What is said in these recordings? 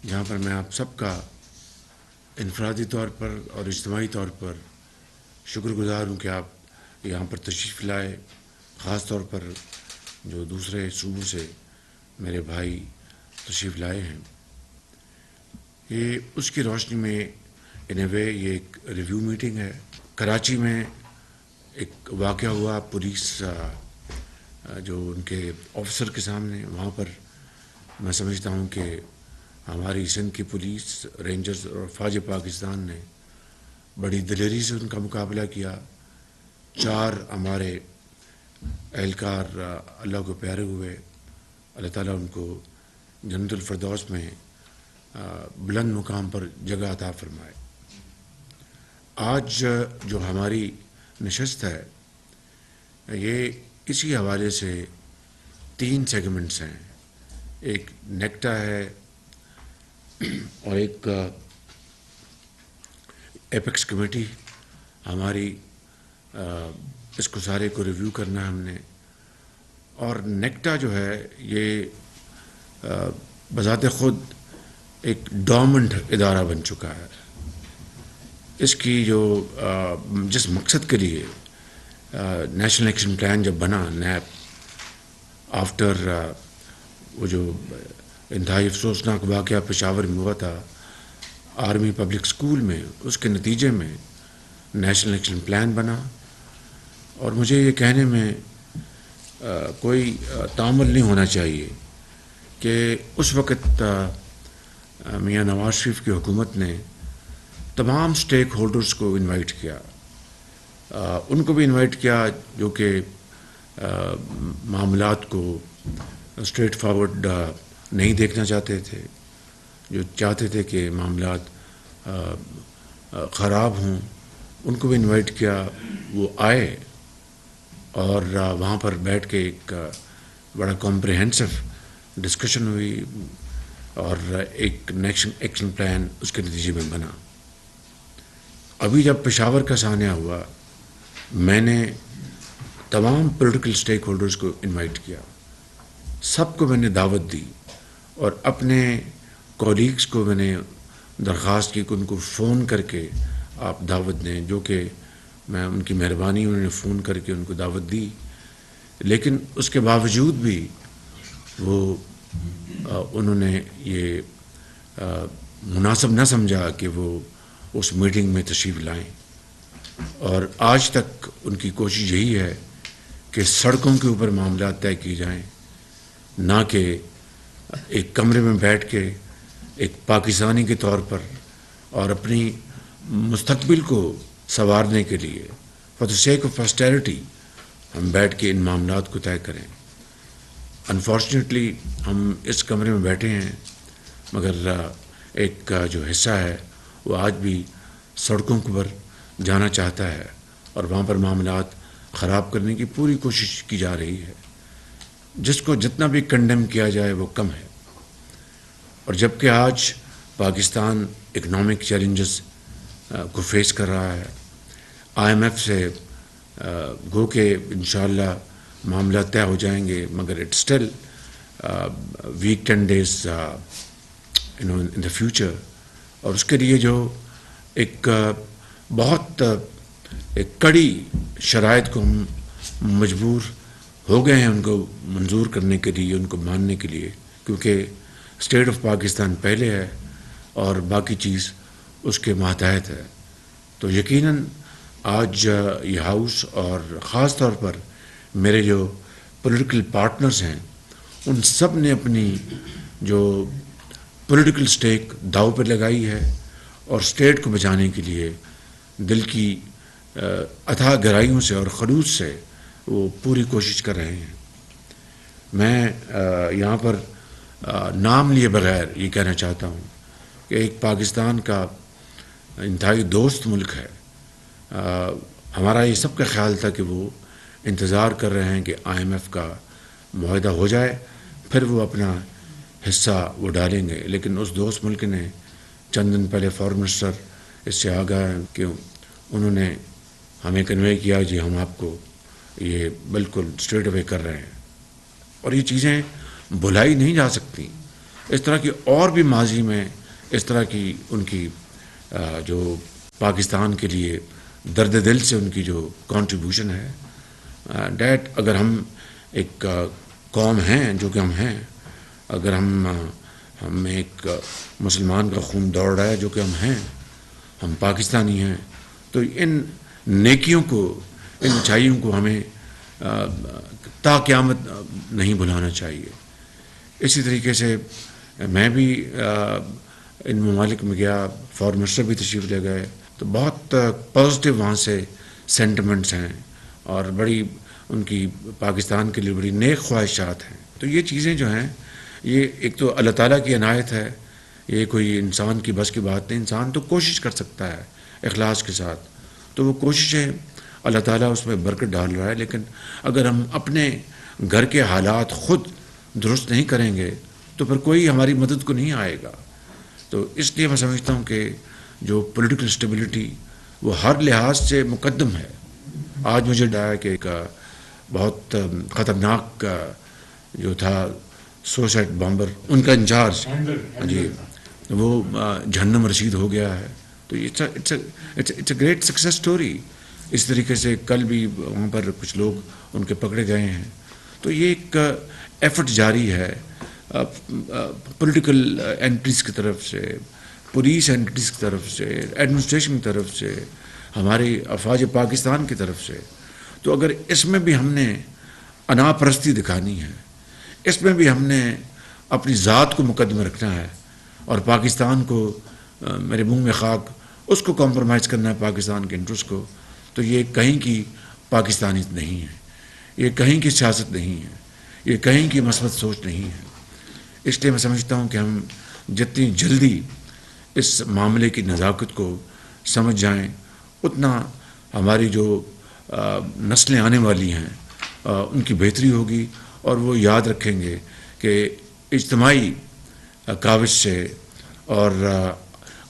جہاں پر میں آپ سب کا انفرادی طور پر اور اجتماعی طور پر شکر گزار ہوں کہ آپ یہاں پر تشریف لائے، خاص طور پر جو دوسرے صوبوں سے میرے بھائی تشریف لائے ہیں۔ یہ اس کی روشنی میں ان اے وے یہ ایک ریویو میٹنگ ہے۔ کراچی میں ایک واقعہ ہوا پولیس جو ان کے آفیسر کے سامنے، وہاں پر میں سمجھتا ہوں کہ ہماری سندھ کی پولیس، رینجرز اور فوج پاکستان نے بڑی دلیری سے ان کا مقابلہ کیا۔ 4 ہمارے اہلکار اللہ کو پیارے ہوئے، اللہ تعالیٰ ان کو جنت الفردوس میں بلند مقام پر جگہ عطا فرمائے۔ آج جو ہماری نشست ہے یہ اسی حوالے سے 3 سیگمنٹس ہیں، ایک نیکٹا ہے اور ایک ایپیکس کمیٹی ہماری، اس کو سارے کو ریویو کرنا ہے ہم نے۔ اور نیکٹا جو ہے یہ بذات خود ایک ڈورمنٹ ادارہ بن چکا ہے۔ اس کی جو جس مقصد کے لیے نیشنل ایکشن پلان جب بنا نیب، آفٹر وہ جو انتہائی افسوسناک واقعہ پشاور میں ہوا تھا آرمی پبلک اسکول میں، اس کے نتیجے میں نیشنل ایکشن پلان بنا۔ اور مجھے یہ کہنے میں کوئی تامل نہیں ہونا چاہیے کہ اس وقت میاں نواز شریف کی حکومت نے تمام سٹیک ہولڈرز کو انوائٹ کیا، ان کو بھی انوائٹ کیا جو کہ معاملات کو اسٹریٹ فارورڈ نہیں دیکھنا چاہتے تھے، جو چاہتے تھے کہ معاملات خراب ہوں، ان کو بھی انوائٹ کیا۔ وہ آئے اور وہاں پر بیٹھ کے ایک بڑا کمپریہنسو ڈسکشن ہوئی اور ایک نیشنل ایکشن پلان اس کے نتیجے میں بنا۔ ابھی جب پشاور کا سانحہ ہوا، میں نے تمام پولیٹیکل سٹیک ہولڈرز کو انوائٹ کیا، سب کو میں نے دعوت دی اور اپنے کولیگز کو میں نے درخواست کی کہ ان کو فون کر کے آپ دعوت دیں، جو کہ میں ان کی مہربانی انہوں نے فون کر کے ان کو دعوت دی۔ لیکن اس کے باوجود بھی وہ انہوں نے یہ مناسب نہ سمجھا کہ وہ اس میٹنگ میں تشریف لائیں، اور آج تک ان کی کوشش یہی ہے کہ سڑکوں کے اوپر معاملات طے کیے جائیں، نہ کہ ایک کمرے میں بیٹھ کے ایک پاکستانی کے طور پر اور اپنی مستقبل کو سنوارنے کے لیے فار دی سیک آف پاسٹیرٹی ہم بیٹھ کے ان معاملات کو طے کریں۔ انفارچونیٹلی ہم اس کمرے میں بیٹھے ہیں، مگر ایک جو حصہ ہے وہ آج بھی سڑکوں پر جانا چاہتا ہے اور وہاں پر معاملات خراب کرنے کی پوری کوشش کی جا رہی ہے، جس کو جتنا بھی کنڈیم کیا جائے وہ کم ہے۔ اور جبکہ آج پاکستان اکنامک چیلنجز کو فیس کر رہا ہے، IMF سے گو کہ انشاءاللہ معاملات طے ہو جائیں گے، مگر it still week 10 days in the future, اور اس کے لیے جو ایک بہت ایک کڑی شرائط کو ہم مجبور ہو گئے ہیں ان کو منظور کرنے کے لیے، ان کو ماننے کے لیے، کیونکہ اسٹیٹ آف پاکستان پہلے ہے اور باقی چیز اس کے ماتحت ہے۔ تو یقیناً آج یہ ہاؤس اور خاص طور پر میرے جو پولیٹیکل پارٹنرز ہیں ان سب نے اپنی جو پولیٹیکل سٹیک داؤ پہ لگائی ہے اور اسٹیٹ کو بچانے کے لیے دل کی اتھاہ گہرائیوں سے اور خلوص سے وہ پوری کوشش کر رہے ہیں۔ میں یہاں پر نام لیے بغیر یہ کہنا چاہتا ہوں کہ ایک پاکستان کا انتہائی دوست ملک ہے، ہمارا یہ سب کا خیال تھا کہ وہ انتظار کر رہے ہیں کہ IMF کا معاہدہ ہو جائے، پھر وہ اپنا حصہ وہ ڈالیں گے۔ لیکن اس دوست ملک نے چند دن پہلے فارن منسٹر اس سے آگاہ ہیں کہ انہوں نے ہمیں کنوے کیا جی ہم آپ کو یہ بالکل اسٹریٹ اوے کر رہے ہیں، اور یہ چیزیں بھلائی نہیں جا سکتی۔ اس طرح کی اور بھی ماضی میں اس طرح کی ان کی جو پاکستان کے لیے درد دل سے ان کی جو کنٹریبیوشن ہے، ڈیٹ اگر ہم ایک قوم ہیں جو کہ ہم ہیں، اگر ہم میں ایک مسلمان کا خون دوڑ رہا ہے جو کہ ہم ہیں، ہم پاکستانی ہیں، تو ان نیکیوں کو، ان اچھائیوں کو ہمیں تا قیامت نہیں بھلانا چاہیے۔ اسی طریقے سے میں بھی ان ممالک میں گیا، فارن منسٹر بھی تشریف لے گئے، تو بہت پازیٹیو وہاں سے سینٹیمنٹس ہیں اور بڑی ان کی پاکستان کے لیے بڑی نیک خواہشات ہیں۔ تو یہ چیزیں جو ہیں، یہ ایک تو اللہ تعالیٰ کی عنایت ہے، یہ کوئی انسان کی بس کی بات نہیں۔ انسان تو کوشش کر سکتا ہے اخلاص کے ساتھ، تو وہ کوششیں اللہ تعالیٰ اس میں برکت ڈال رہا ہے، لیکن اگر ہم اپنے گھر کے حالات خود درست نہیں کریں گے تو پھر کوئی ہماری مدد کو نہیں آئے گا۔ تو اس لیے میں سمجھتا ہوں کہ جو پولیٹیکل اسٹیبلٹی وہ ہر لحاظ سے مقدم ہے۔ آج مجھے ڈایا کہ ایک بہت خطرناک جو تھا سوسائڈ بامبر، ان کا انچارج جی، وہ جہنم رسید ہو گیا ہے۔ تو it's a great success story. اس طریقے سے کل بھی وہاں پر کچھ لوگ ان کے پکڑے گئے ہیں۔ تو یہ ایک ایفرٹ جاری ہے پولیٹیکل اینٹریز کی طرف سے، پولیس اینٹریز کی طرف سے، ایڈمنسٹریشن کی طرف سے، ہماری افواج پاکستان کی طرف سے۔ تو اگر اس میں بھی ہم نے انا پرستی دکھانی ہے، اس میں بھی ہم نے اپنی ذات کو مقدمہ رکھنا ہے اور پاکستان کو، میرے منہ میں خاک، اس کو کمپرومائز کرنا ہے پاکستان کے انٹرسٹ کو، تو یہ کہیں کی پاکستانیت نہیں ہے، یہ کہیں کی سیاست نہیں ہے، یہ کہیں کی مثبت سوچ نہیں ہے۔ اس لیے میں سمجھتا ہوں کہ ہم جتنی جلدی اس معاملے کی نزاکت کو سمجھ جائیں، اتنا ہماری جو نسلیں آنے والی ہیں ان کی بہتری ہوگی، اور وہ یاد رکھیں گے کہ اجتماعی کاوش سے اور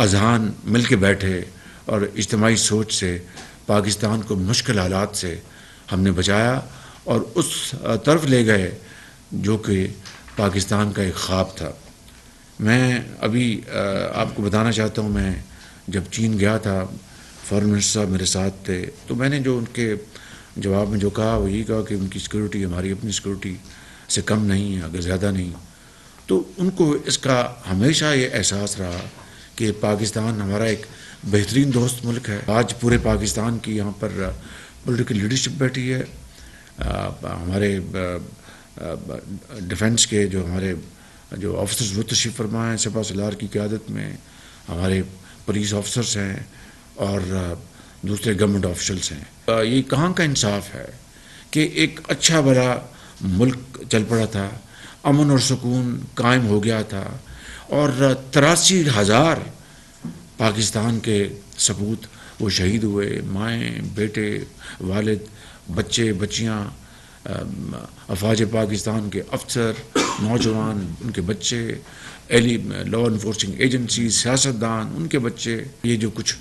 اذہان مل کے بیٹھے اور اجتماعی سوچ سے پاکستان کو مشکل حالات سے ہم نے بچایا اور اس طرف لے گئے جو کہ پاکستان کا ایک خواب تھا۔ میں ابھی آپ کو بتانا چاہتا ہوں، میں جب چین گیا تھا، فارن منسٹر صاحب میرے ساتھ تھے، تو میں نے جو ان کے جواب میں جو کہا وہ یہی کہا کہ ان کی سیکورٹی ہماری اپنی سیکورٹی سے کم نہیں ہے، اگر زیادہ نہیں۔ تو ان کو اس کا ہمیشہ یہ احساس رہا کہ پاکستان ہمارا ایک بہترین دوست ملک ہے۔ آج پورے پاکستان کی یہاں پر پولیٹیکل لیڈرشپ بیٹھی ہے، ہمارے ڈیفنس کے جو ہمارے جو آفیسرز وہ تشریف فرما ہیں سپہ سالار کی قیادت میں، ہمارے پولیس آفیسرس ہیں اور دوسرے گورنمنٹ آفیشلس ہیں۔ یہ کہاں کا انصاف ہے کہ ایک اچھا بڑا ملک چل پڑا تھا، امن اور سکون قائم ہو گیا تھا، اور 83,000 پاکستان کے سپوت وہ شہید ہوئے، مائیں، بیٹے، والد، بچے، بچیاں، افواج پاکستان کے افسر، نوجوان، ان کے بچے، لا انفورسنگ ایجنسیز، سیاستدان، ان کے بچے۔ یہ جو کچھ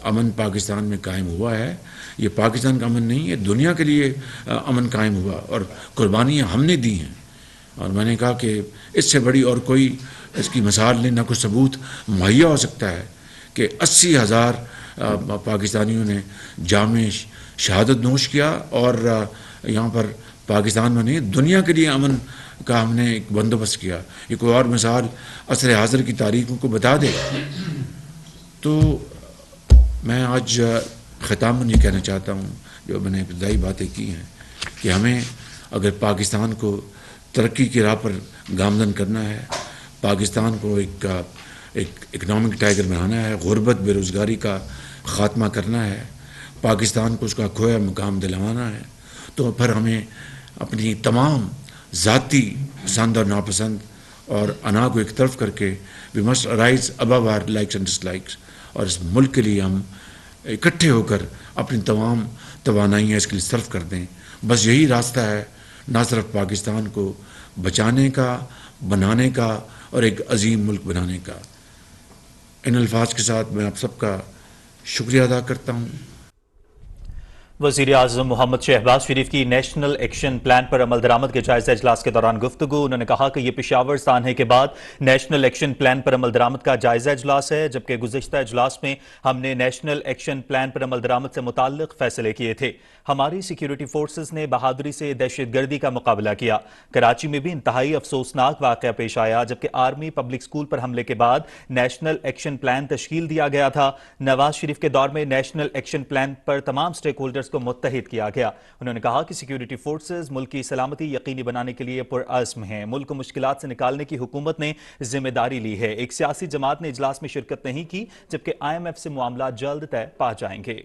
امن پاکستان میں قائم ہوا ہے، یہ پاکستان کا امن نہیں ہے، دنیا کے لیے امن قائم ہوا، اور قربانیاں ہم نے دی ہیں۔ اور میں نے کہا کہ اس سے بڑی اور کوئی اس کی مثال نہیں، نہ کوئی ثبوت مہیا ہو سکتا ہے کہ 80,000 پاکستانیوں نے جام شہادت نوش کیا، اور یہاں پر پاکستان میں نہیں، دنیا کے لیے امن کا ہم نے ایک بندوبست کیا۔ یہ کوئی اور مثال عصر حاضر کی تاریخوں کو بتا دے۔ تو میں آج ختام یہ کہنا چاہتا ہوں، جو میں نے ابتدائی باتیں کی ہیں، کہ ہمیں اگر پاکستان کو ترقی کی راہ پر گامزن کرنا ہے، پاکستان کو ایک اکنامک ٹائگر بنانا ہے، غربت، بے روزگاری کا خاتمہ کرنا ہے، پاکستان کو اس کا کھویا مقام دلوانا ہے، تو پھر ہمیں اپنی تمام ذاتی پسند اور ناپسند اور انا کو ایک طرف کر کے we must rise above our likes and dislikes, اور اس ملک کے لیے ہم اکٹھے ہو کر اپنی تمام توانائیاں اس کے لیے صرف کر دیں۔ بس یہی راستہ ہے، نہ صرف پاکستان کو بچانے کا، بنانے کا، اور ایک عظیم ملک بنانے کا۔ ان الفاظ کے ساتھ میں آپ سب کا شکریہ ادا کرتا ہوں۔ وزیر اعظم محمد شہباز شریف کی نیشنل ایکشن پلان پر عمل درآمد کے جائزہ اجلاس کے دوران گفتگو. انہوں نے کہا کہ یہ پشاور سانحے کے بعد نیشنل ایکشن پلان پر عمل درآمد کا جائزہ اجلاس ہے، جبکہ گزشتہ اجلاس میں ہم نے نیشنل ایکشن پلان پر عمل درآمد سے متعلق فیصلے کیے تھے. ہماری سیکیورٹی فورسز نے بہادری سے دہشت گردی کا مقابلہ کیا. کراچی میں بھی انتہائی افسوسناک واقعہ پیش آیا، جبکہ آرمی پبلک اسکول پر حملے کے بعد نیشنل ایکشن پلان تشکیل دیا گیا تھا. نواز شریف کے دور میں نیشنل ایکشن پلان پر تمام سٹیک ہولڈرز کو متحد کیا گیا. انہوں نے کہا کہ سیکیورٹی فورسز ملک کی سلامتی یقینی بنانے کے لیے پرعزم ہیں. ملک کو مشکلات سے نکالنے کی حکومت نے ذمہ داری لی ہے. ایک سیاسی جماعت نے اجلاس میں شرکت نہیں کی، جبکہ IMF سے معاملات جلد طے پا جائیں گے.